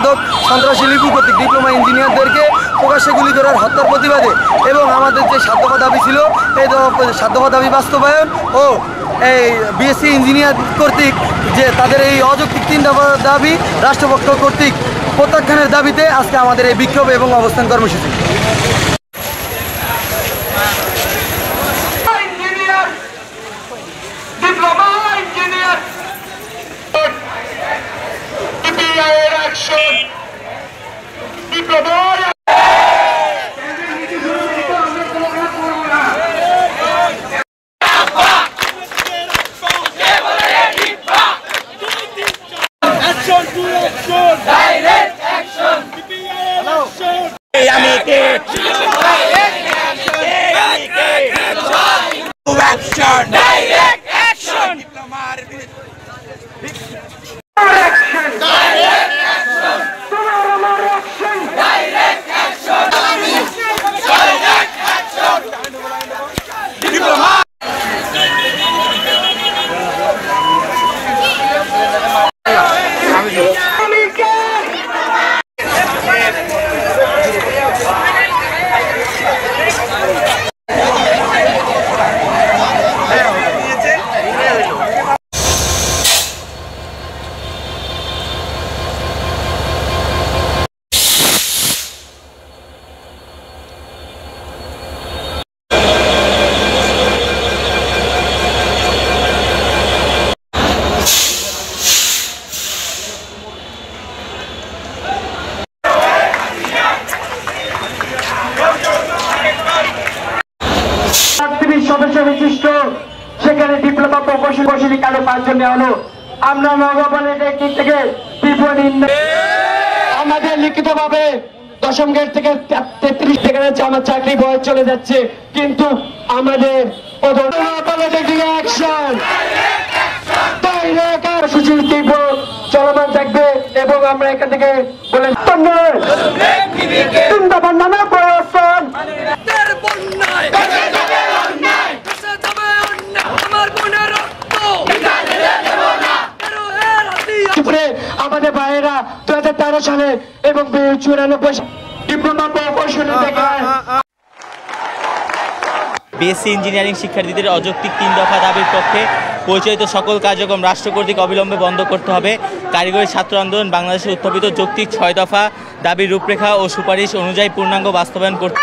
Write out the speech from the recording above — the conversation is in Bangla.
তত্ত্বাবধায়ক সন্ত্রাসী লিপি কর্তৃক ডিপ্লোমা ইঞ্জিনিয়ারদেরকে প্রকাশ্যে গুলি করার হত্যার প্রতিবাদে এবং আমাদের যে 7 দফা দাবি ছিল এই 7 দফা দাবি বাস্তবায়ন ও এই বিএসসি ইঞ্জিনিয়ার কর্তৃক যে তাদের এই অযৌক্তিক 3 দফা দাবি রাষ্ট্রপক্ষ কর্তৃক প্রত্যাখ্যানের দাবিতে আজকে আমাদের এই বিক্ষোভ এবং অবস্থান কর্মসূচি। সদস্য বিশিষ্ট সেখানে ডিপ্লোমা প্রকৌশলী কালে 5 জন নেওয়া হলো। আমরা নগরপালের দিক থেকে আমাদের লিখিতভাবে দশম গ্রেড থেকে 33 থেকে আমার চাকরি বয়স চলে যাচ্ছে, কিন্তু আমাদের চলমান থাকবে এবং আমরা এখান থেকে বলে আমাদের ভাইয়েরা 2013 সালে এবং 94 ডিপ্লোমা প্রকৌশলী থেকে বিএসসি ইঞ্জিনিয়ারিং শিক্ষার্থীদের অযৌক্তিক 3 দফা দাবির পক্ষে পরিচালিত সকল কার্যক্রম রাষ্ট্র কর্তৃক অবিলম্বে বন্ধ করতে হবে। কারিগরি ছাত্র আন্দোলন বাংলাদেশে উত্থাপিত যৌক্তিক 6 দফা দাবির রূপরেখা ও সুপারিশ অনুযায়ী পূর্ণাঙ্গ বাস্তবায়ন করতে